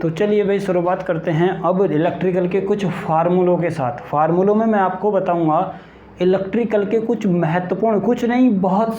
तो चलिए भाई शुरुआत करते हैं अब इलेक्ट्रिकल के कुछ फार्मूलों के साथ। फार्मूलों में मैं आपको बताऊंगा इलेक्ट्रिकल के कुछ महत्वपूर्ण, कुछ नहीं बहुत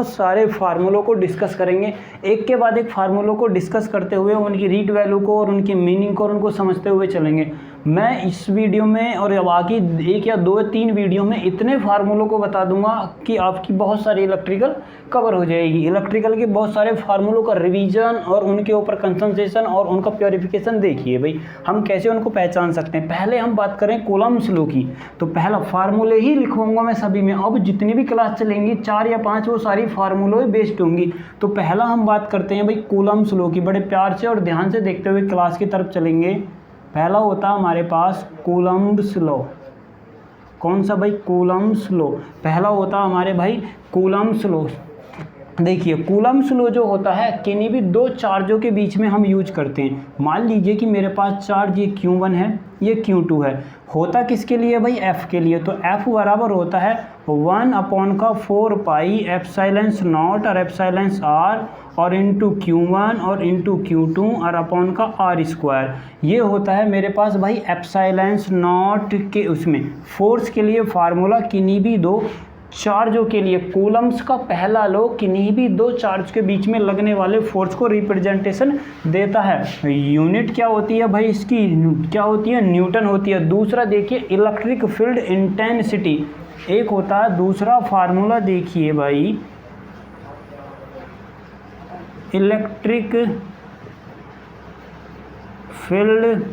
सारे फार्मूलों को डिस्कस करेंगे। एक के बाद एक फार्मूलों को डिस्कस करते हुए उनकी रीड वैल्यू को और उनकी मीनिंग को और उनको समझते हुए चलेंगे। मैं इस वीडियो में और बाकी 1 या 2 या 3 वीडियो में इतने फार्मूलों को बता दूंगा कि आपकी बहुत सारी इलेक्ट्रिकल कवर हो जाएगी। इलेक्ट्रिकल के बहुत सारे फार्मूलों का रिवीजन और उनके ऊपर कंसंट्रेशन और उनका प्योरिफिकेशन देखिए भाई हम कैसे उनको पहचान सकते हैं। पहले हम बात करें कूलम्ब्स लॉ की, तो पहला फार्मूले ही लिखूंगा मैं सभी में। अब जितनी भी क्लास चलेंगी 4 या 5 वो सारी फार्मूले बेस्ड होंगी। तो पहला हम बात करते हैं भाई कूलम्ब्स लॉ की। बड़े प्यार से और ध्यान से देखते हुए क्लास की तरफ चलेंगे। पहला होता है हमारे पास कूलम्ब्स लॉ। कौन सा भाई? Coulomb's law. पहला होता है हमारे भाई कूलम्ब्स लॉ। देखिए कूलम्ब्स लॉ जो होता है किन्हीं भी 2 चार्जों के बीच में हम यूज करते हैं। मान लीजिए कि मेरे पास चार्ज ये Q1 है, ये Q2 है। होता किसके लिए भाई? F के लिए। तो F बराबर होता है 1/4 पाई एप्सिलॉन नॉट और एप्सिलॉन R और इंटू Q1 और इंटू Q2 और अपॉन का R²। ये होता है मेरे पास भाई एप्सिलॉन नॉट के उसमें फोर्स के लिए फार्मूला किन्हीं भी 2 चार्जों के लिए। कूलम्ब्स का पहला लॉ किन्हीं भी 2 चार्ज के बीच में लगने वाले फोर्स को रिप्रेजेंटेशन देता है। यूनिट क्या होती है भाई? इसकी क्या होती है? न्यूटन होती है। दूसरा देखिए इलेक्ट्रिक फील्ड इंटेंसिटी एक होता है। दूसरा फार्मूला देखिए भाई electric field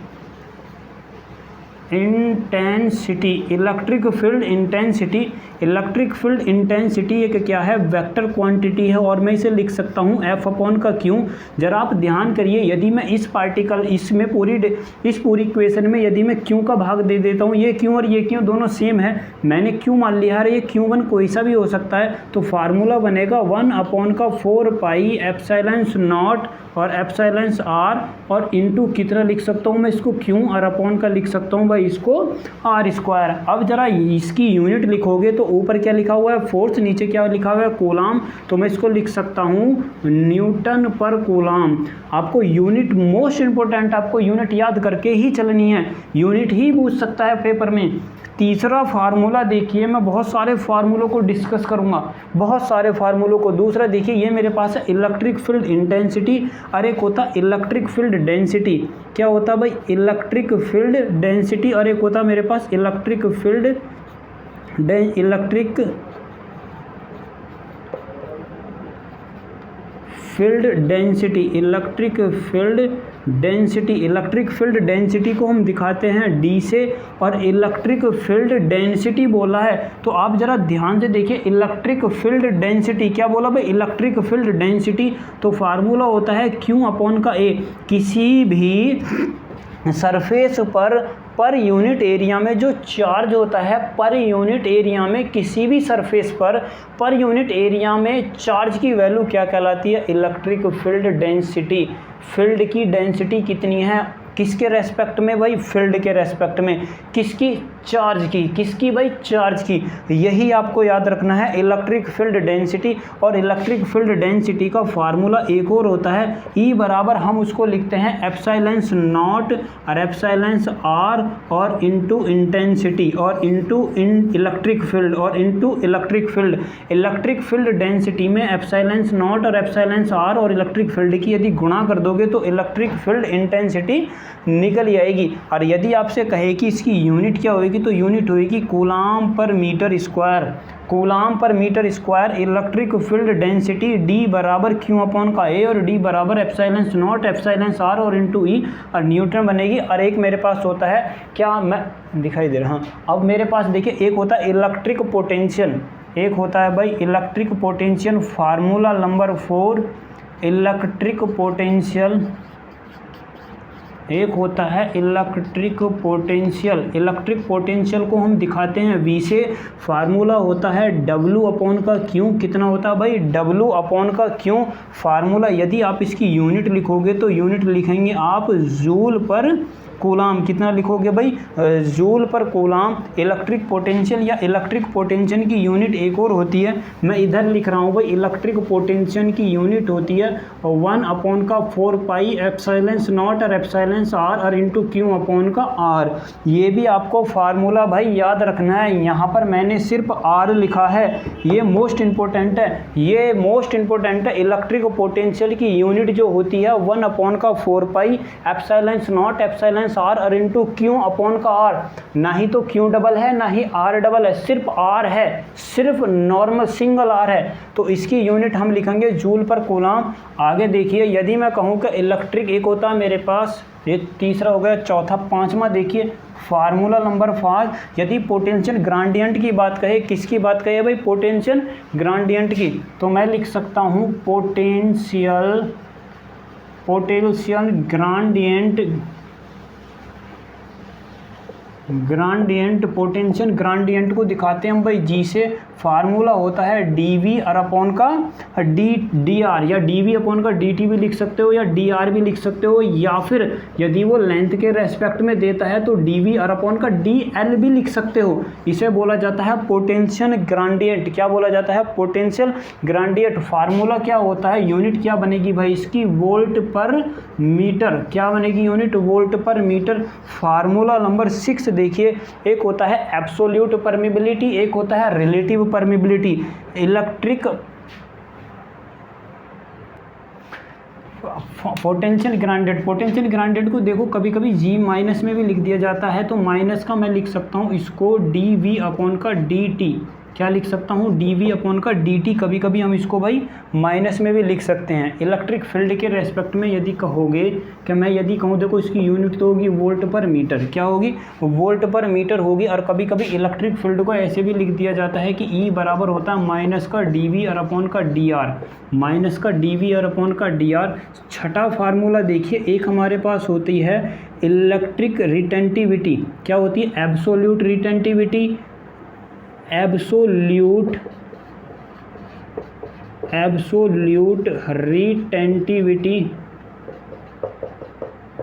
intensity. Electric field intensity, electric field intensity एक क्या है? वेक्टर क्वांटिटी है और मैं इसे लिख सकता हूँ F/Q। जरा आप ध्यान करिए, यदि मैं इस पार्टिकल इसमें इस पूरी इक्वेशन में यदि मैं Q का भाग दे देता हूँ, ये Q और ये Q दोनों सेम है, मैंने Q मान लिया है, ये Q1 कोई सा भी हो सकता है, तो फार्मूला बनेगा 1/4 पाई एप्सिलॉन नॉट और एप्सिलॉन R और इंटू कितना लिख सकता हूँ मैं इसको? Q और अपॉन का लिख सकता हूँ भाई इसको R²। अब जरा इसकी यूनिट लिखोगे तो ऊपर क्या लिखा हुआ है? फोर्स, नीचे क्या लिखा हुआ है? कूलम। तो मैं इसको लिख सकता हूँ न्यूटन पर कूलम। आपको यूनिट मोस्ट इंपोर्टेंट, आपको यूनिट याद करके ही चलनी है, यूनिट ही पूछ सकता है पेपर में। तीसरा फार्मूला देखिए, मैं बहुत सारे फार्मूलों को डिस्कस करूंगा, बहुत सारे फार्मूलों को। दूसरा देखिए ये मेरे पास है इलेक्ट्रिक फील्ड इंटेंसिटी और एक होता है इलेक्ट्रिक फील्ड डेंसिटी। क्या होता है भाई? इलेक्ट्रिक फील्ड डेंसिटी और एक होता है मेरे पास electric field density. Electric field density को हम दिखाते हैं D से, और इलेक्ट्रिक फील्ड डेंसिटी बोला है तो आप जरा ध्यान से देखिए। इलेक्ट्रिक फील्ड डेंसिटी क्या बोला भाई? इलेक्ट्रिक फील्ड डेंसिटी तो फार्मूला होता है Q/A। किसी भी सरफेस पर यूनिट एरिया में जो चार्ज होता है, पर यूनिट एरिया में किसी भी सरफेस पर यूनिट एरिया में चार्ज की वैल्यू क्या कहलाती है? Electric field density. फील्ड की डेंसिटी कितनी है? किसके रेस्पेक्ट में भाई? फील्ड के रेस्पेक्ट में। किसकी? चार्ज की। किसकी भाई? चार्ज की। यही आपको याद रखना है इलेक्ट्रिक फील्ड डेंसिटी। और इलेक्ट्रिक फील्ड डेंसिटी का फार्मूला एक और होता है E बराबर, हम उसको लिखते हैं एप्सिलॉन नॉट और एप्सिलॉन R और इंटू इंटेंसिटी और इंटू इलेक्ट्रिक फील्ड और into electric field. Electric field density में एप्सिलॉन नॉट और एप्सिलॉन R और इलेक्ट्रिक फील्ड की यदि गुणा कर दोगे तो इलेक्ट्रिक फील्ड इंटेंसिटी निकल आएगी। और यदि आपसे कहे कि इसकी यूनिट क्या होगी तो यूनिट होगी coulomb per metre square. Coulomb per metre square electric field density D बराबर Q/A और D बराबर एप्सिलॉन नॉट एप्सिलॉन R और इंटू E और न्यूटन बनेगी। और एक मेरे पास होता है, क्या मैं दिखाई दे रहा हूँ? अब मेरे पास देखिए एक होता है इलेक्ट्रिक पोटेंशियल, एक होता है भाई electric potential. Formula number 4 electric potential. एक होता है इलेक्ट्रिक पोटेंशियल। इलेक्ट्रिक पोटेंशियल को हम दिखाते हैं V से। फार्मूला होता है W/Q। कितना होता है भाई? W/Q। फार्मूला यदि आप इसकी यूनिट लिखोगे तो यूनिट लिखेंगे आप जूल पर कूलाम, कितना लिखोगे भाई, जूल पर कूलाम। इलेक्ट्रिक पोटेंशियल या इलेक्ट्रिक पोटेंशियल की यूनिट एक और होती है, मैं इधर लिख रहा हूँ भाई, इलेक्ट्रिक पोटेंशियल की यूनिट होती है 1/4πε0 और εr और इंटू क्यू अपॉन का आर। ये भी आपको फार्मूला भाई याद रखना है। यहाँ पर मैंने सिर्फ आर लिखा है, ये मोस्ट इंपॉर्टेंट है, ये मोस्ट इंपॉर्टेंट है। इलेक्ट्रिक पोटेंशियल की यूनिट जो होती है 1/4πε0 और इंटू क्यू अपॉन का आर। ना ही तो क्यू डबल है ना ही आर डबल है, सिर्फ आर है, सिर्फ नॉर्मल सिंगल आर है, तो इसकी यूनिट हम लिखेंगे जूल पर कूलाम। आगे देखिए, यदि मैं कहूँ कि इलेक्ट्रिक एक होता है मेरे पास, ये तीसरा हो गया, चौथा, पांचवा देखिए फार्मूला नंबर 5। यदि पोटेंशियल ग्रांडियंट की बात कहे, किसकी बात कहे भाई, पोटेंशियल ग्रांडियंट की, तो मैं लिख सकता हूँ पोटेंशियल ग्रांडियंट पोटेंशियल ग्रांडियंट को दिखाते हैं हम भाई जी से। फार्मूला होता है dv और अपॉन का dr, या dv अपॉन का dt भी लिख सकते हो या dr भी लिख सकते हो, या फिर यदि वो लेंथ के रेस्पेक्ट में देता है तो dv और अपॉन का dl भी लिख सकते हो। इसे बोला जाता है पोटेंशियल ग्रांडियंट। क्या बोला जाता है, पोटेंशियल ग्रांडियंट। फार्मूला क्या होता है, यूनिट क्या बनेगी भाई इसकी, वोल्ट पर मीटर। क्या बनेगी यूनिट, वोल्ट पर मीटर। फार्मूला नंबर 6 देखिए, एक होता है एब्सोल्यूट परमिबिलिटी, एक होता है relative permeability. Electric potential granted को देखो कभी कभी जी माइनस में भी लिख दिया जाता है, तो माइनस का मैं लिख सकता हूँ इसको dv अपॉन का dt। क्या लिख सकता हूँ, dv अपॉन का dt। कभी कभी हम इसको भाई माइनस में भी लिख सकते हैं। इलेक्ट्रिक फील्ड के रेस्पेक्ट में यदि कहोगे कि मैं यदि कहूँ, देखो इसकी यूनिट तो होगी वोल्ट पर मीटर। क्या होगी, वोल्ट पर मीटर होगी। और कभी कभी इलेक्ट्रिक फील्ड को ऐसे भी लिख दिया जाता है कि E बराबर होता है माइनस का dv और अपॉन का dr, माइनस का dv और अपॉन का dr। छठा फार्मूला देखिए, एक हमारे पास होती है इलेक्ट्रिक रिटेंटिविटी। क्या होती है, एब्सोल्यूट रिटेंटिविटी, एब्सोल्यूट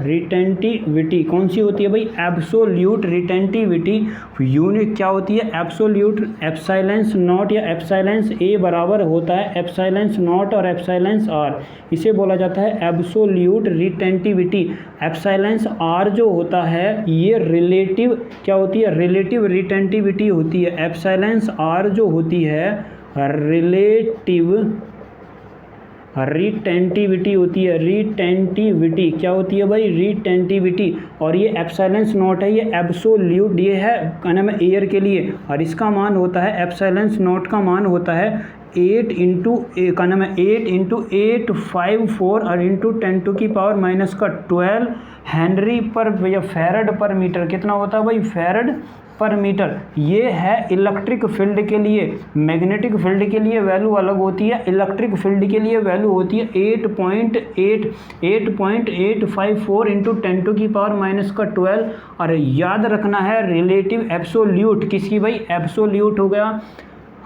रिटेंटिविटी कौन सी होती है भाई, एब्सोल्यूट रिटेंटिविटी। यूनिट क्या होती है, एब्सोल्यूट एप्सिलॉन नॉट या एप्सिलॉन ए बराबर होता है एप्सिलॉन नॉट और एप्सिलॉन आर। इसे बोला जाता है एब्सोल्यूट रिटेंटिविटी। एप्सिलॉन आर जो होता है ये रिलेटिव क्या होती है, रिलेटिव रिटेंटिविटी होती है। एप्सिलॉन आर जो होती है रिलेटिव रिटेंटिविटी होती है। रिटेंटिविटी क्या होती है भाई, रिटेंटिविटी। और ये एप्सिलॉन नॉट है, ये एब्सोल्यूट, ये है क्या नाम है एयर के लिए, और इसका मान होता है एप्सिलॉन नॉट का मान होता है 8 इंटू का नाम है 8 इंटू 854 और इंटू 10⁻⁻12 हेनरी पर या फेरड पर मीटर। कितना होता है भाई, फेरड पर मीटर। ये है इलेक्ट्रिक फील्ड के लिए। मैग्नेटिक फील्ड के लिए वैल्यू अलग होती है, इलेक्ट्रिक फील्ड के लिए वैल्यू होती है 8.854 इंटू 10⁻⁻12। और याद रखना है रिलेटिव एब्सोल्यूट किसकी भाई, एब्सोल्यूट हो गया।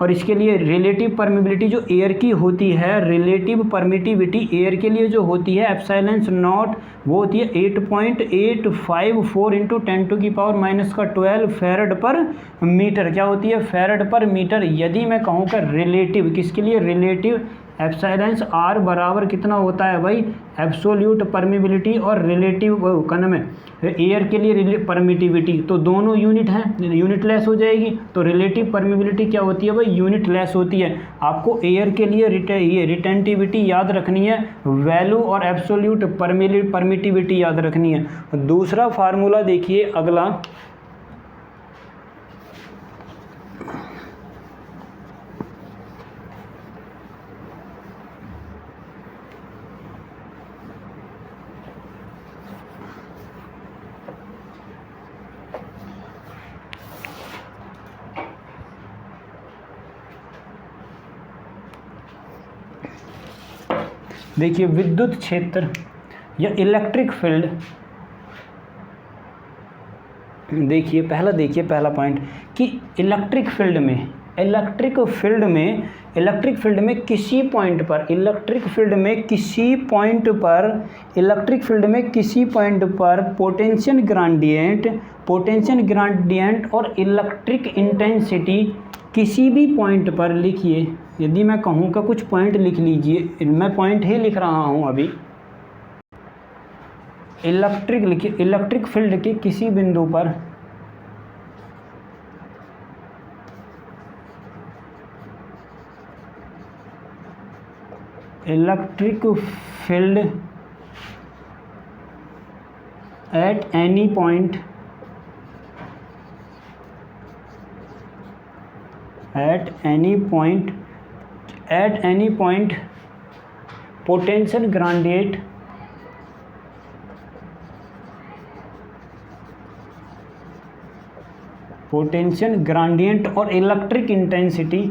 और इसके लिए रिलेटिव परमिबिलिटी जो एयर की होती है, रिलेटिव परमिटिविटी एयर के लिए जो होती है एप्सिलॉन नॉट, वो होती है 8.854 इंटू 10⁻⁻12 फेरड पर मीटर। क्या होती है, फेरड पर मीटर। यदि मैं कहूँ कि रिलेटिव किसके लिए, रिलेटिव एप्सिलॉन आर बराबर कितना होता है भाई, एब्सोल्यूट परमिबिलिटी और रिलेटिव का नाम है एयर के लिए परमिटिविटी, तो दोनों यूनिट हैं, यूनिट लेस हो जाएगी। तो रिलेटिव परमिबिलिटी क्या होती है भाई, यूनिट लेस होती है। आपको एयर के लिए ये रिटेंटिविटी याद रखनी है, वैल्यू और एब्सोल्यूट परमिटिविटी याद रखनी है। दूसरा फार्मूला देखिए अगला, देखिए विद्युत क्षेत्र या इलेक्ट्रिक फील्ड। देखिए पहला पॉइंट कि इलेक्ट्रिक फील्ड में इलेक्ट्रिक फील्ड में किसी पॉइंट पर पोटेंशियल ग्रेडियंट और इलेक्ट्रिक इंटेंसिटी किसी भी पॉइंट पर लिखिए। यदि मैं कहूँ का कुछ पॉइंट लिख लीजिए, मैं पॉइंट ही लिख रहा हूँ अभी। इलेक्ट्रिक लिखिए, इलेक्ट्रिक फील्ड के किसी बिंदु पर electric field at any point potential gradient और इलेक्ट्रिक इंटेंसिटी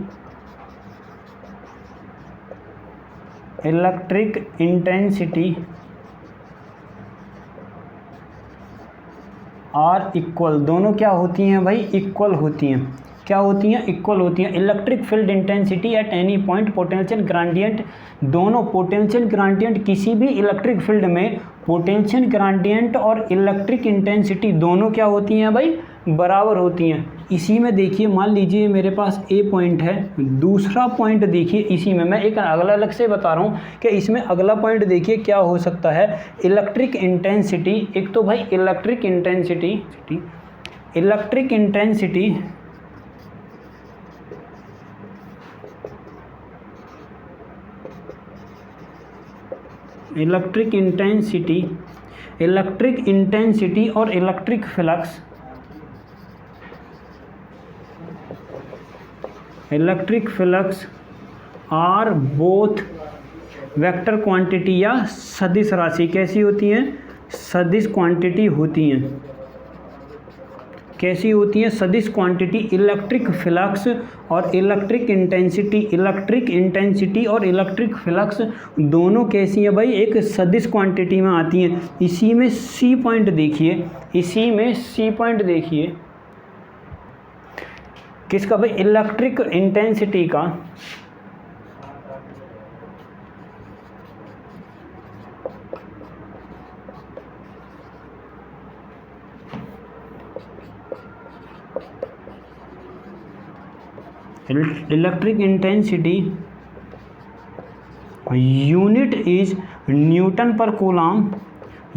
आर इक्वल, दोनों क्या होती हैं भाई? इक्वल होती हैं। क्या होती हैं? इक्वल होती हैं। Electric field intensity at any point potential gradient, दोनों पोटेंशियल ग्रेडियंट किसी भी इलेक्ट्रिक फील्ड में पोटेंशियल ग्रेडियंट और इलेक्ट्रिक इंटेंसिटी दोनों क्या होती हैं भाई? बराबर होती हैं। इसी में देखिए, मान लीजिए मेरे पास ए पॉइंट है, दूसरा पॉइंट देखिए, इसी में मैं एक अलग से बता रहा हूँ कि इसमें अगला पॉइंट देखिए क्या हो सकता है। इलेक्ट्रिक इंटेंसिटी, एक तो भाई इलेक्ट्रिक इंटेंसिटी और electric flux are both vector quantity या सदिश राशि। कैसी होती हैं? सदिश क्वांटिटी होती हैं। कैसी होती हैं? सदिश क्वांटिटी। इलेक्ट्रिक फ्लक्स और इलेक्ट्रिक इंटेंसिटी और इलेक्ट्रिक फ्लक्स दोनों कैसी हैं भाई? एक सदिश क्वांटिटी में आती हैं। इसी में सी पॉइंट देखिए, किसका भाई? इलेक्ट्रिक इंटेंसिटी का। Electric intensity unit is Newton पर कूलाम,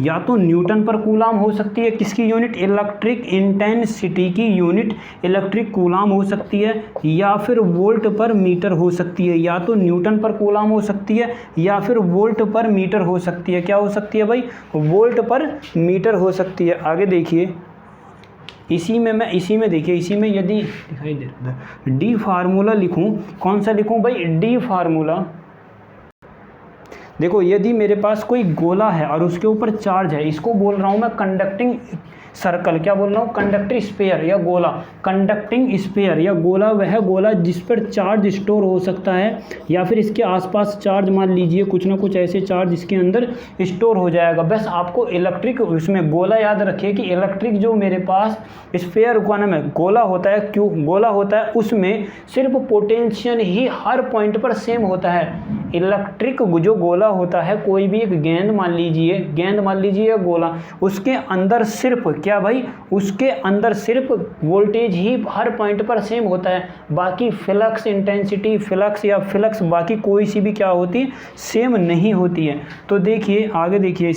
या तो न्यूटन पर कूलाम हो सकती है। किसकी यूनिट? इलेक्ट्रिक इंटेंसिटी की यूनिट इलेक्ट्रिक कूलाम हो सकती है, या फिर वोल्ट पर मीटर हो सकती है। या तो न्यूटन पर कूलाम हो सकती है या फिर वोल्ट पर मीटर हो सकती है। क्या हो सकती है भाई? वोल्ट पर मीटर हो सकती है। आगे देखिए, इसी में यदि दिखाई दे रहा है डी फार्मूला लिखूं, कौन सा लिखूं भाई? D formula. देखो, यदि मेरे पास कोई गोला है और उसके ऊपर चार्ज है, इसको बोल रहा हूं मैं कंडक्टिंग सर्कल। क्या बोल रहा हूँ? कंडक्टिंग स्फीयर या गोला। कंडक्टिंग स्फीयर या गोला वह गोला जिस पर चार्ज स्टोर हो सकता है, या फिर इसके आसपास चार्ज, मान लीजिए कुछ ना कुछ ऐसे चार्ज इसके अंदर स्टोर हो जाएगा। बस आपको इलेक्ट्रिक उसमें गोला याद रखिए कि इलेक्ट्रिक जो मेरे पास स्फीयर का नाम है गोला होता है। क्यों गोला होता है? उसमें सिर्फ पोटेंशियल ही हर पॉइंट पर सेम होता है। इलेक्ट्रिक जो गोला होता है, कोई भी एक गेंद मान लीजिए गोला, उसके अंदर सिर्फ क्या भाई? उसके अंदर सिर्फ वोल्टेज ही हर पॉइंट पर सेम होता है। बाकी फ्लक्स इंटेंसिटी, फ्लक्स बाकी कोई सी भी क्या होती है? सेम नहीं होती है। तो देखिए, आगे देखिए,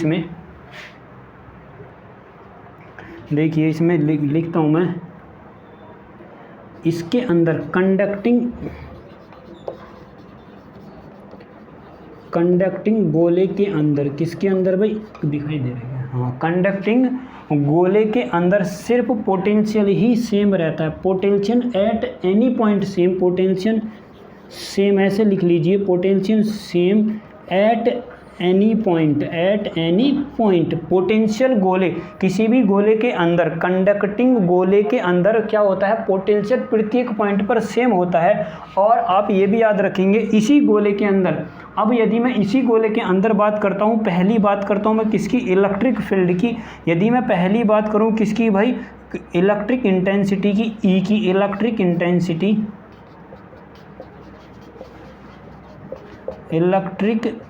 इसमें लिखता हूं मैं, इसके अंदर कंडक्टिंग गोले के अंदर, किसके अंदर भाई? दिखाई दे रही है, हाँ, कंडक्टिंग गोले के अंदर सिर्फ पोटेंशियल ही सेम रहता है। Potential at any point same, potential same ऐसे लिख लीजिए, potential same at any point. Potential गोले, किसी भी गोले के अंदर, कंडक्टिंग गोले के अंदर क्या होता है? पोटेंशियल प्रत्येक पॉइंट पर सेम होता है। और आप ये भी याद रखेंगे, इसी गोले के अंदर, अब यदि मैं इसी गोले के अंदर बात करता हूँ, पहली बात करता हूँ मैं किसकी? इलेक्ट्रिक फील्ड की। यदि मैं पहली बात करूँ किसकी भाई? इलेक्ट्रिक इंटेंसिटी की, ई की, इलेक्ट्रिक इंटेंसिटी इलेक्ट्रिक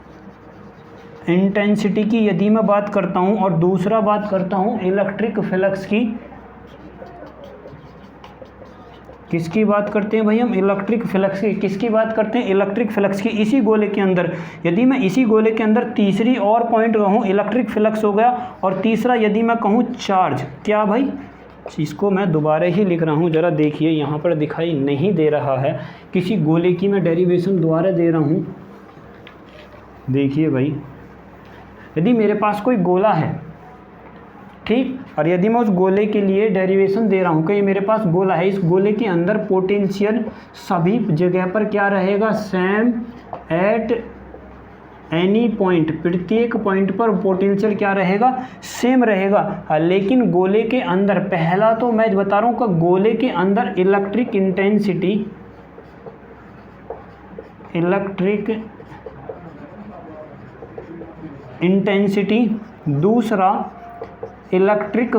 इंटेंसिटी की यदि मैं बात करता हूं, और दूसरा बात करता हूं इलेक्ट्रिक फ्लक्स की। किसकी बात करते हैं भाई हम? इलेक्ट्रिक फ्लक्स की। किसकी बात करते हैं? इलेक्ट्रिक फ्लक्स की। इसी गोले के अंदर, यदि मैं इसी गोले के अंदर तीसरी और पॉइंट कहूँ, इलेक्ट्रिक फ्लक्स हो गया, और तीसरा यदि मैं कहूँ चार्ज। क्या भाई? इसको मैं दोबारा ही लिख रहा हूँ, ज़रा देखिए, यहाँ पर दिखाई नहीं दे रहा है। किसी गोले की मैं डेरिवेशन दोबारा दे रहा हूँ। देखिए भाई, यदि मेरे पास कोई गोला है, ठीक, और यदि मैं उस गोले के लिए डेरिवेशन दे रहा हूँ कि ये मेरे पास गोला है, इस गोले के अंदर पोटेंशियल सभी जगह पर क्या रहेगा? सेम एट एनी पॉइंट, प्रत्येक पॉइंट पर पोटेंशियल क्या रहेगा? सेम रहेगा। लेकिन गोले के अंदर, पहला तो मैं बता रहा हूँ कि गोले के अंदर इलेक्ट्रिक इंटेंसिटी, दूसरा इलेक्ट्रिक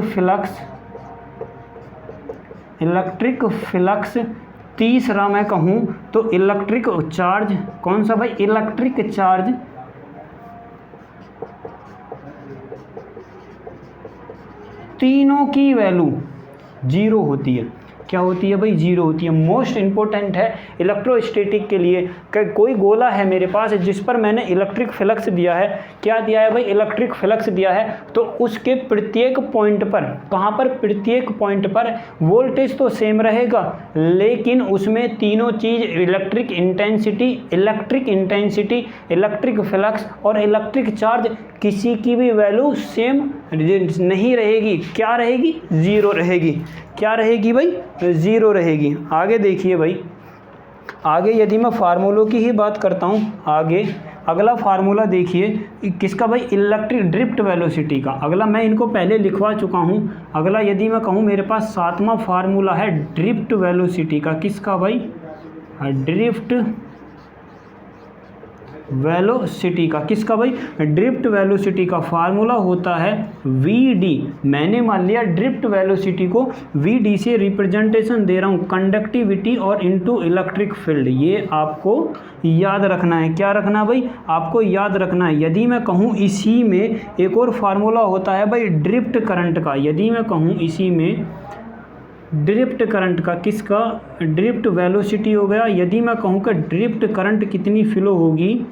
फ्लक्स, तीसरा मैं कहूँ तो इलेक्ट्रिक चार्ज। कौन सा भाई? Electric charge. तीनों की वैल्यू जीरो होती है। क्या होती है भाई? जीरो होती है। मोस्ट इंपॉर्टेंट है इलेक्ट्रोस्टैटिक के लिए कि कोई गोला है मेरे पास जिस पर मैंने इलेक्ट्रिक फ्लक्स दिया है। क्या दिया है भाई? इलेक्ट्रिक फ्लक्स दिया है। तो उसके प्रत्येक पॉइंट पर, कहाँ पर? प्रत्येक पॉइंट पर वोल्टेज तो सेम रहेगा, लेकिन उसमें तीनों चीज़ इलेक्ट्रिक इंटेंसिटी, इलेक्ट्रिक फ्लक्स और इलेक्ट्रिक चार्ज, किसी की भी वैल्यू सेम नहीं रहेगी। क्या रहेगी? ज़ीरो रहेगी। क्या रहेगी भाई? ज़ीरो रहेगी। आगे देखिए भाई, आगे यदि मैं फार्मूलों की ही बात करता हूँ, आगे अगला फार्मूला देखिए किसका भाई? इलेक्ट्रिक ड्रिफ्ट वेलोसिटी का। अगला मैं इनको पहले लिखवा चुका हूँ। अगला यदि मैं कहूँ, मेरे पास सातवां फार्मूला है ड्रिफ्ट वेलोसिटी का। किसका भाई? ड्रिफ्ट वेलोसिटी का। किसका भाई? ड्रिफ्ट वेलोसिटी का फार्मूला होता है VD। मैंने मान लिया ड्रिफ्ट वेलोसिटी को VD से रिप्रेजेंटेशन दे रहा हूँ, कंडक्टिविटी और इनटू इलेक्ट्रिक फील्ड। ये आपको याद रखना है। क्या रखना है भाई? आपको याद रखना है। यदि मैं कहूँ इसी में एक और फार्मूला होता है भाई ड्रिफ्ट करंट का। यदि मैं कहूँ इसी में ड्रिफ्ट करंट का, किसका? ड्रिफ्ट वेलोसिटी हो गया। यदि मैं कहूँ कि ड्रिफ्ट करंट कितनी फ्लो होगी,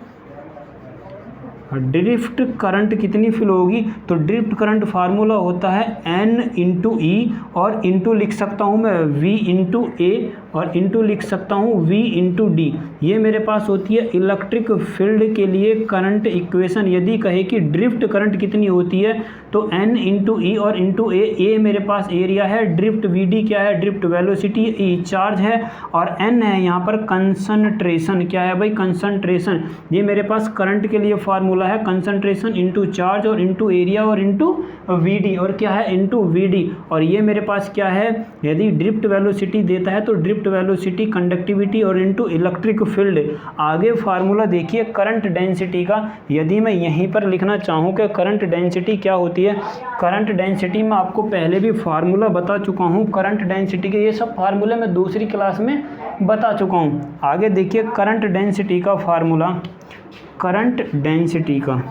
ड्रिफ्ट करंट कितनी फ्लो होगी, तो ड्रिफ्ट करंट फार्मूला होता है N इंटू ई, और इंटू लिख सकता हूँ मैं V इंटू ए, और इंटू लिख सकता हूँ V इंटू डी। ये मेरे पास होती है इलेक्ट्रिक फील्ड के लिए करंट इक्वेशन। यदि कहे कि ड्रिफ्ट करंट कितनी होती है, तो N इंटू ई और इंटू ए मेरे पास एरिया है, ड्रिफ्ट VD क्या है? ड्रिफ्ट वेलोसिटी, ई चार्ज है, और N है यहाँ पर कंसंट्रेशन। क्या है भाई? कंसंट्रेशन। ये मेरे पास करंट के लिए फार्मूला है, कंसंट्रेशन इंटू चार्ज और इंटू एरिया और इंटू VD, और क्या है? Into VD। और ये मेरे पास क्या है? यदि ड्रिफ्ट वेलोसिटी देता है तो ड्रिफ्ट वेलोसिटी, कंडक्टिविटी और इंटू इलेक्ट्रिक फील्ड। आगे फार्मूला देखिए करंट डेंसिटी का। यदि मैं यहीं पर लिखना चाहूँ कि करंट डेंसिटी क्या होती है, करंट डेंसिटी मैं आपको पहले भी फार्मूला बता चुका हूँ करंट डेंसिटी के। ये सब फार्मूले मैं दूसरी क्लास में बता चुका हूँ। आगे देखिए करंट डेंसिटी का फार्मूला, करंट डेंसिटी का।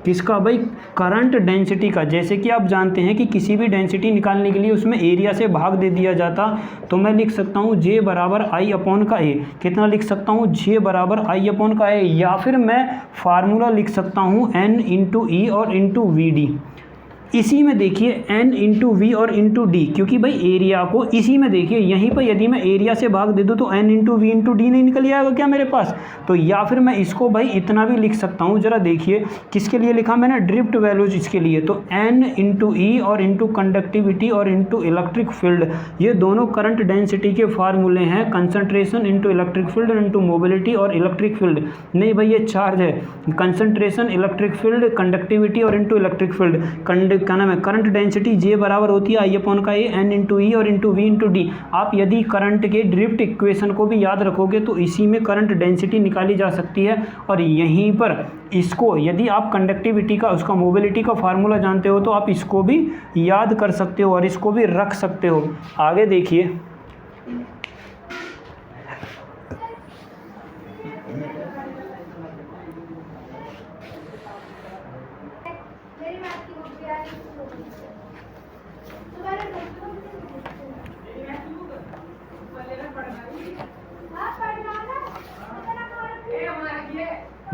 किसका भाई? करंट डेंसिटी का। जैसे कि आप जानते हैं कि किसी भी डेंसिटी निकालने के लिए उसमें एरिया से भाग दे दिया जाता, तो मैं लिख सकता हूँ J बराबर I अपॉन का A। कितना लिख सकता हूँ? J बराबर I अपॉन का A। या फिर मैं फार्मूला लिख सकता हूँ N इंटू ई और इंटू VD। इसी में देखिए N इंटू वी और इंटू डी, क्योंकि भाई एरिया को इसी में देखिए, यहीं पर यदि मैं एरिया से भाग दे दूँ तो N into V into D नहीं निकल जाएगा क्या मेरे पास? तो या फिर मैं इसको भाई इतना भी लिख सकता हूँ। जरा देखिए किसके लिए लिखा मैंने? ड्रिफ्ट वैल्यूज इसके लिए। तो N इंटू ई और इंटू कंडक्टिविटी और इंटू इलेक्ट्रिक फील्ड, ये दोनों करंट डेंसिटी के फार्मूले हैं। Concentration into electric field into mobility और इलेक्ट्रिक फील्ड। नहीं भाई ये चार्ज है। कंसंट्रेशन, इलेक्ट्रिक फील्ड, कंडक्टिविटी और इंटू इलेक्ट्रिक फील्ड। क्या नाम है? करंट डेंसिटी J बराबर होती है I अपॉन का A, N इंटू ई और इंटू वी इंटू डी। आप यदि करंट के ड्रिफ्ट इक्वेशन को भी याद रखोगे तो इसी में करंट डेंसिटी निकाली जा सकती है। और यहीं पर इसको यदि आप कंडक्टिविटी का, उसका मोबिलिटी का फार्मूला जानते हो तो आप इसको भी याद कर सकते हो और इसको भी रख सकते हो। आगे देखिए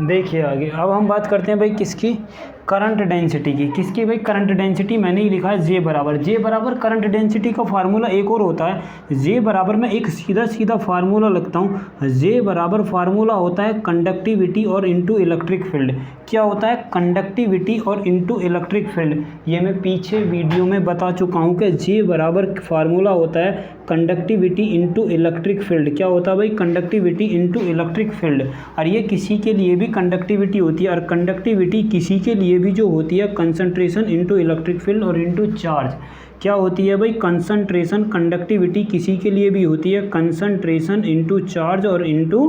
देखिए आगे अब हम बात करते हैं भाई किसकी, करंट डेंसिटी की। किसकी भाई, करंट डेंसिटी मैंने ही लिखा है जे बराबर करंट डेंसिटी का फार्मूला एक और होता है जे बराबर, मैं एक सीधा फार्मूला लगता हूँ। जे बराबर फार्मूला होता है कंडक्टिविटी और इनटू इलेक्ट्रिक फील्ड। क्या होता है, कंडक्टिविटी और इनटू इलेक्ट्रिक फील्ड। ये मैं पीछे वीडियो में बता चुका हूँ कि जे बराबर फार्मूला होता है कंडक्टिविटी इनटू इलेक्ट्रिक फील्ड। क्या होता है भाई, कंडक्टिविटी इनटू इलेक्ट्रिक फील्ड। और ये किसी के लिए भी कंडक्टिविटी होती है, और कंडक्टिविटी किसी के लिए भी जो होती है कंसंट्रेशन इनटू इलेक्ट्रिक फील्ड और इनटू चार्ज। क्या होती है भाई, कंसंट्रेशन, कंडक्टिविटी किसी के लिए भी होती है कंसंट्रेशन इनटू चार्ज और इनटू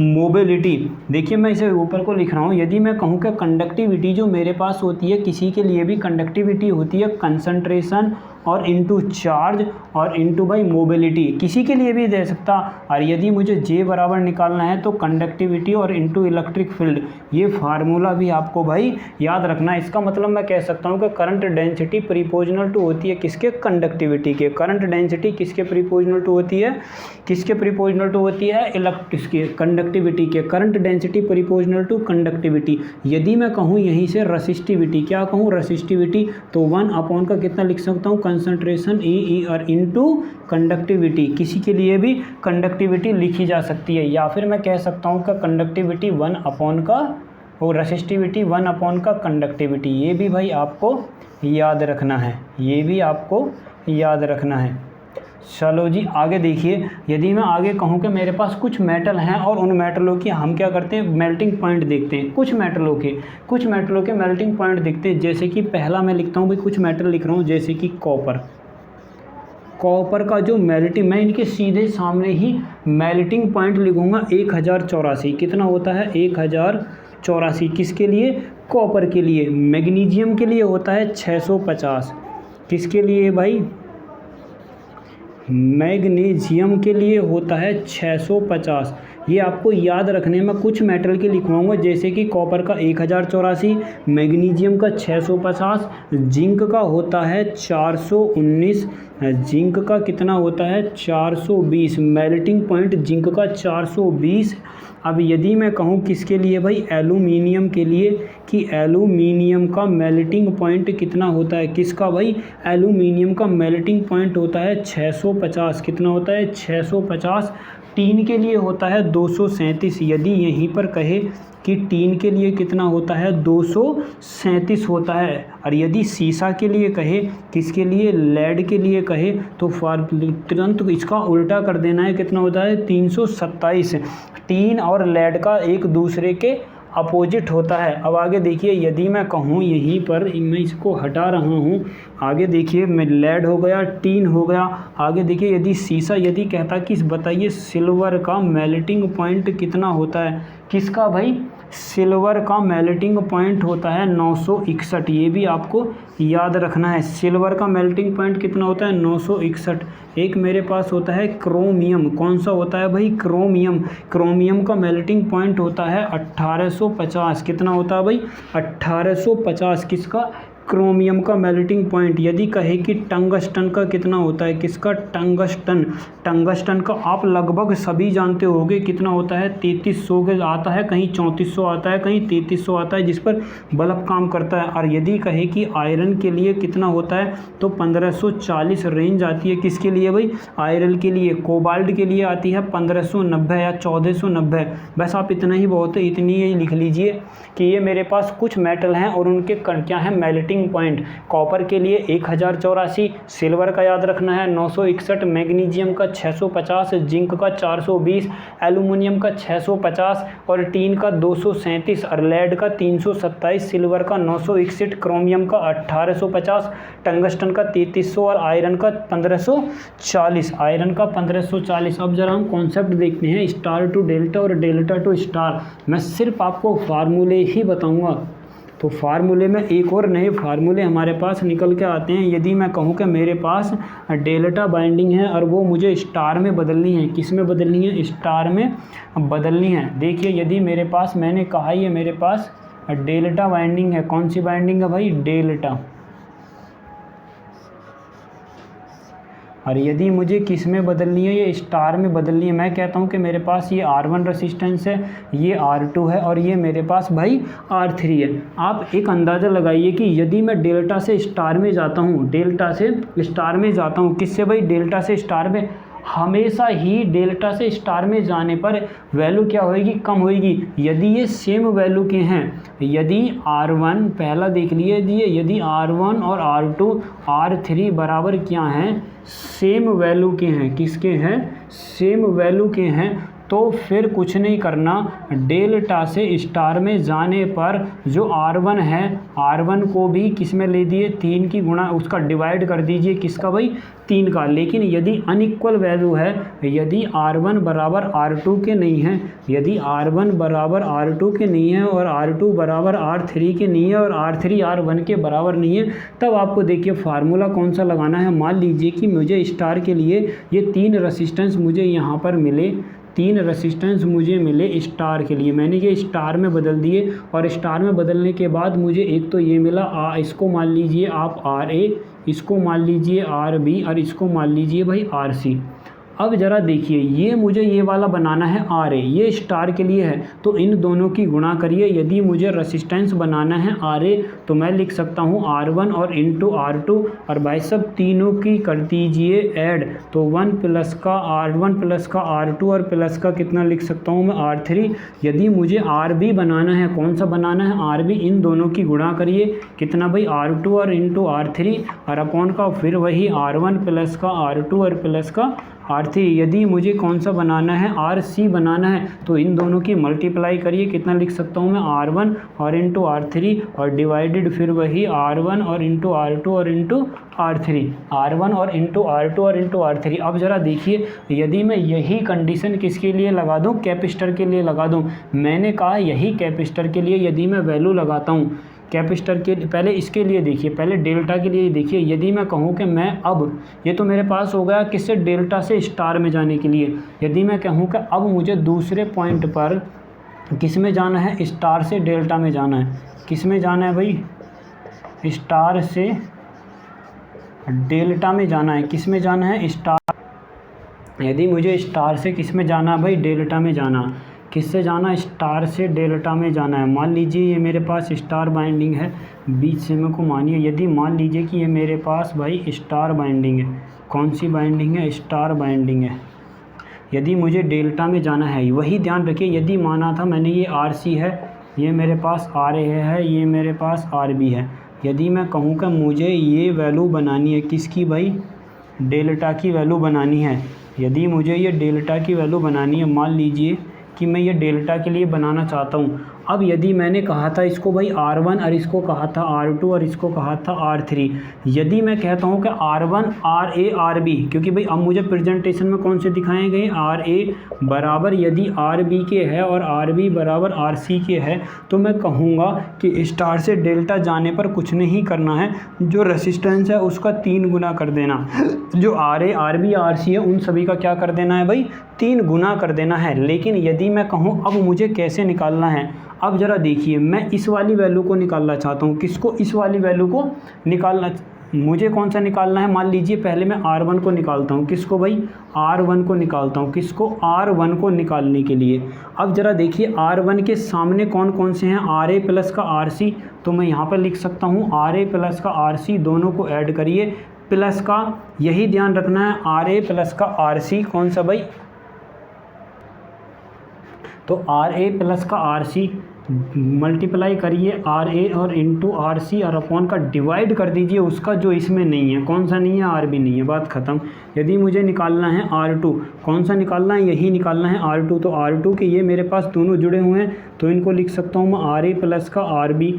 मोबिलिटी। देखिए मैं इसे ऊपर को लिख रहा हूँ। यदि मैं कहूँ कि कंडक्टिविटी जो मेरे पास होती है, किसी के लिए भी कंडक्टिविटी होती है कंसंट्रेशन और इनटू चार्ज और इनटू भाई मोबिलिटी, किसी के लिए भी दे सकता। और यदि मुझे जे बराबर निकालना है तो कंडक्टिविटी और इनटू इलेक्ट्रिक फील्ड, ये फार्मूला भी आपको भाई याद रखना है। इसका मतलब मैं कह सकता हूँ कि करंट डेंसिटी प्रीपोर्शनल टू होती है किसके, कंडक्टिविटी के। करंट डेंसिटी किसके प्रीपोर्शनल टू होती है, किसके प्रीपोर्शनल टू होती है, किसके, कंडक्टिविटी के। Current density proportional to conductivity. यदि मैं कहूँ यहीं से रेसिस्टिविटी, क्या कहूँ, रेसिस्टिविटी, तो 1 का कितना लिख सकता हूँ, कंसंट्रेशन ई और इनटू कंडक्टिविटी। किसी के लिए भी कंडक्टिविटी लिखी जा सकती है, या फिर मैं कह सकता हूँ कि कंडक्टिविटी 1 का और रेसिस्टिविटी 1 का कंडक्टिविटी। ये भी भाई आपको याद रखना है, ये भी आपको याद रखना है। चलो जी आगे देखिए। यदि मैं आगे कहूँ कि मेरे पास कुछ मेटल हैं और उन मेटलों की हम क्या करते हैं, मेल्टिंग पॉइंट देखते हैं। कुछ मेटलों के मेल्टिंग पॉइंट देखते हैं। जैसे कि पहला मैं लिखता हूँ भाई, कुछ मेटल लिख रहा हूँ जैसे कि कॉपर का जो मेल्टिंग, मैं इनके सीधे सामने ही मेल्टिंग पॉइंट लिखूँगा 1084। कितना होता है, 1084। किसके लिए, कॉपर के लिए। मैग्नीशियम के लिए होता है 650। किसके लिए भाई, मैग्नीशियम के लिए होता है 650। ये आपको याद रखने में कुछ मेटल के लिखवाऊंगा, जैसे कि कॉपर का 1084, मैग्नीशियम का 650, जिंक का होता है 419, जिंक का कितना होता है 420, मेल्टिंग पॉइंट जिंक का 420। अब यदि मैं कहूँ किसके लिए भाई, एल्यूमिनियम के लिए, कि एल्यूमिनियम का मेल्टिंग पॉइंट कितना होता है, किसका भाई, एल्यूमिनियम का मेल्टिंग पॉइंट होता है 650। कितना होता है, 650। टीन के लिए होता है 237। यदि यहीं पर कहे कि टीन के लिए कितना होता है, 237 होता है। और यदि सीसा के लिए कहे, किसके लिए, लेड के लिए कहे, तो तुरंत इसका उल्टा कर देना है, कितना होता है 327। टीन और लेड का एक दूसरे के अपोजिट होता है। अब आगे देखिए, यदि मैं कहूँ यहीं पर, मैं इसको हटा रहा हूँ, आगे देखिए, मैं लेड हो गया, टीन हो गया। आगे देखिए, यदि सीसा, यदि कहता कि बताइए सिल्वर का मेल्टिंग पॉइंट कितना होता है, किसका भाई, सिल्वर का मेल्टिंग पॉइंट होता है 961। ये भी आपको याद रखना है, सिल्वर का मेल्टिंग पॉइंट कितना होता है 961। एक मेरे पास होता है क्रोमियम, कौन सा होता है भाई, क्रोमियम का मेल्टिंग पॉइंट होता है 1850। कितना होता है भाई, 1850। किसका, क्रोमियम का मेल्टिंग पॉइंट। यदि कहे कि टंगस्टन का कितना होता है, किसका, टंगस्टन का आप लगभग सभी जानते होंगे कितना होता है, 3300 के आता है, कहीं 3400 आता है, कहीं 3300 आता है, जिस पर बल्ब काम करता है। और यदि कहे कि आयरन के लिए कितना होता है, तो 1540 रेंज आती है। किसके लिए भाई, आयरन के लिए। कोबाल्ट के लिए आती है 1590 या 1490। बस आप इतना ही बहुत है, इतनी ही लिख लीजिए कि ये मेरे पास कुछ मेटल हैं और उनके क्या है, मेल्टिंग पॉइंट। कॉपर के लिए 1084, सिल्वर का याद रखना है 961, मैग्नीशियम का 650, जिंक का 420, एल्यूमिनियम का 650 और टीन का 237 और लेड का 327, सिल्वर का 961, क्रोमियम का 1850, टंगस्टन का 3300 और आयरन का 1540। अब जरा हम कॉन्सेप्ट देखते हैं, स्टार टू डेल्टा और डेल्टा टू स्टार। मैं सिर्फ आपको फार्मूले ही बताऊंगा, तो फार्मूले में एक और नए फार्मूले हमारे पास निकल के आते हैं। यदि मैं कहूँ कि मेरे पास डेल्टा बाइंडिंग है और वो मुझे स्टार में बदलनी है, किस में बदलनी है, स्टार में बदलनी है। देखिए यदि मेरे पास, मैंने कहा ये मेरे पास डेल्टा बाइंडिंग है, कौन सी बाइंडिंग है भाई, डेल्टा। और यदि मुझे किस में बदलनी है, ये स्टार में बदलनी है। मैं कहता हूँ कि मेरे पास ये R1 रेसिस्टेंस है, ये R2 है और ये मेरे पास भाई R3 है। आप एक अंदाज़ा लगाइए कि यदि मैं डेल्टा से स्टार में जाता हूँ, डेल्टा से स्टार में जाता हूँ, किससे भाई, डेल्टा से स्टार में, हमेशा ही डेल्टा से स्टार में जाने पर वैल्यू क्या होएगी, कम होएगी। यदि ये सेम वैल्यू के हैं, यदि R1 पहला देख लीजिए, यदि R1 और R2 R3 बराबर क्या हैं, सेम वैल्यू के हैं, किसके हैं, सेम वैल्यू के हैं, तो फिर कुछ नहीं करना, डेल्टा से स्टार में जाने पर जो R1 है, R1 को भी किस में ले दिए, 3 की गुणा, उसका डिवाइड कर दीजिए, किसका भाई, 3 का। लेकिन यदि अनइक्वल वैल्यू है, यदि R1 बराबर R2 के नहीं है, यदि R1 बराबर R2 के नहीं है और R2 बराबर R3 के नहीं है और R3 R1 के बराबर नहीं है, तब आपको देखिए फार्मूला कौन सा लगाना है। मान लीजिए कि मुझे स्टार के लिए ये 3 रेसिस्टेंस मुझे यहाँ पर मिले, 3 रेसिस्टेंस मुझे मिले स्टार के लिए, मैंने ये स्टार में बदल दिए और स्टार में बदलने के बाद मुझे एक तो ये मिला, इसको मान लीजिए आप RA, इसको मान लीजिए RB और इसको मान लीजिए भाई RC। अब ज़रा देखिए, ये मुझे ये वाला बनाना है RA, ये स्टार के लिए है, तो इन दोनों की गुणा करिए। यदि मुझे रेसिस्टेंस बनाना है RA तो मैं लिख सकता हूँ R1 और इंटू R2 और भाई सब तीनों की कर दीजिए ऐड, तो 1 प्लस का R1 प्लस का R2 और प्लस का कितना लिख सकता हूँ मैं, R3। यदि मुझे RB बनाना है, कौन सा बनाना है, RB, इन दोनों की गुणा करिए, कितना भाई, R2 और इंटू R3 और अपॉन का फिर वही R1 प्लस का R2 और प्लस का R3। यदि मुझे कौन सा बनाना है, RC बनाना है, तो इन दोनों की मल्टीप्लाई करिए, कितना लिख सकता हूँ मैं, R1 और इंटू R3 और डिवाइडेड फिर वही R1 और इंटू R2 और इंटू R3, R1 और इंटू R2 और इंटू R3। अब ज़रा देखिए, यदि मैं यही कंडीशन किसके लिए लगा दूँ, कैपेसिटर के लिए लगा दूँ, मैंने कहा यही कैपेसिटर के लिए यदि मैं वैल्यू लगाता हूँ कैपेसिटर के, पहले इसके लिए देखिए, पहले डेल्टा के लिए देखिए। यदि मैं कहूँ कि मैं अब, ये तो मेरे पास हो गया किससे, डेल्टा से स्टार में जाने के लिए। यदि मैं कहूँ कि अब मुझे दूसरे पॉइंट पर किस में जाना है, स्टार से डेल्टा में जाना है, किस में जाना है भाई, स्टार से डेल्टा में जाना है, किस में जाना है, स्टार। यदि मुझे स्टार से किस में जाना है भाई, डेल्टा में जाना, किससे जाना, स्टार से डेल्टा में जाना है। मान लीजिए ये मेरे पास स्टार बाइंडिंग है, बीच से मेरे को मानिए, यदि मान लीजिए कि ये मेरे पास भाई स्टार बाइंडिंग है, कौन सी बाइंडिंग है, स्टार बाइंडिंग है। यदि मुझे डेल्टा में जाना है, वही ध्यान रखिए, यदि माना था मैंने ये RC है, ये मेरे पास RA है, ये मेरे पास RB है। यदि मैं कहूँ कि मुझे ये वैल्यू बनानी है, किसकी भाई, डेल्टा की वैल्यू बनानी है। यदि मुझे ये डेल्टा की वैल्यू बनानी है, मान लीजिए कि मैं ये डेल्टा के लिए बनाना चाहता हूँ। अब यदि मैंने कहा था इसको भाई R1 और इसको कहा था R2 और इसको कहा था R3, यदि मैं कहता हूँ कि R1 RA RB, क्योंकि भाई अब मुझे प्रेजेंटेशन में कौन से दिखाए गए, RA बराबर यदि RB के है और RB बराबर RC के है, तो मैं कहूँगा कि स्टार से डेल्टा जाने पर कुछ नहीं करना है, जो रेसिस्टेंस है उसका 3 गुना कर देना, जो RA RB RC है उन सभी का क्या कर देना है भाई, 3 गुना कर देना है। लेकिन यदि मैं कहूँ अब मुझे कैसे निकालना है, अब ज़रा देखिए, मैं इस वाली वैल्यू को निकालना चाहता हूँ, किसको, इस वाली वैल्यू को निकालना, मुझे कौन सा निकालना है, मान लीजिए पहले मैं R1 को निकालता हूँ, किसको भाई, R1 को निकालता हूँ, किसको, R1 को निकालने के लिए। अब ज़रा देखिए R1 के सामने कौन कौन से हैं, RA प्लस का RC, तो मैं यहाँ पर लिख सकता हूँ RA प्लस का RC, दोनों को ऐड करिए, प्लस का, यही ध्यान रखना है, RA प्लस का RC कौन सा भाई, तो RA प्लस का RC मल्टीप्लाई करिए RA और इंटू RC और अपॉन का डिवाइड कर दीजिए उसका जो इसमें नहीं है, कौन सा नहीं है, RB नहीं है, बात ख़त्म। यदि मुझे निकालना है R2, कौन सा निकालना है, यही निकालना है R2, तो R2 के ये मेरे पास दोनों जुड़े हुए हैं, तो इनको लिख सकता हूँ मैं RA प्लस का RB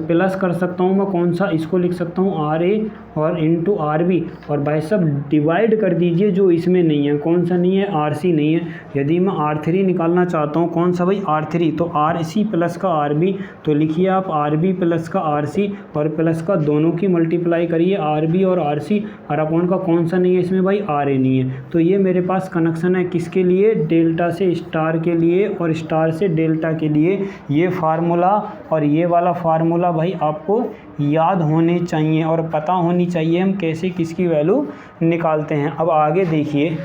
प्लस कर सकता हूँ मैं कौन सा, इसको लिख सकता हूँ RA और इंटू RB और भाई सब डिवाइड कर दीजिए जो इसमें नहीं है, कौन सा नहीं है, RC नहीं है। यदि मैं R3 निकालना चाहता हूँ, कौन सा भाई, R3, तो RC प्लस का आर बी, तो लिखिए आप आर बी प्लस का आर सी और प्लस का दोनों की मल्टीप्लाई करिए आर बी और आर सी, और अपॉन का कौन सा नहीं है इसमें भाई, आर ए नहीं है। तो ये मेरे पास कनेक्शन है किसके लिए, डेल्टा से स्टार के लिए और स्टार से डेल्टा के लिए। ये फार्मूला और ये वाला फार्मूला भाई आपको याद होने चाहिए और पता होनी चाहिए हम कैसे किसकी वैल्यू निकालते हैं। अब आगे देखिए,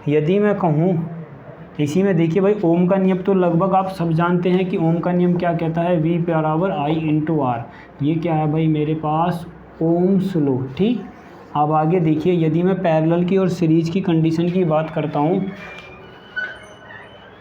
यदि मैं कहूँ इसी में देखिए भाई ओम का नियम तो लगभग आप सब जानते हैं कि ओम का नियम क्या कहता है, V बराबर I इंटू आर। ये क्या है भाई मेरे पास, ओम्स लॉ। ठीक, अब आगे देखिए, यदि मैं पैरेलल की और सीरीज की कंडीशन की बात करता हूँ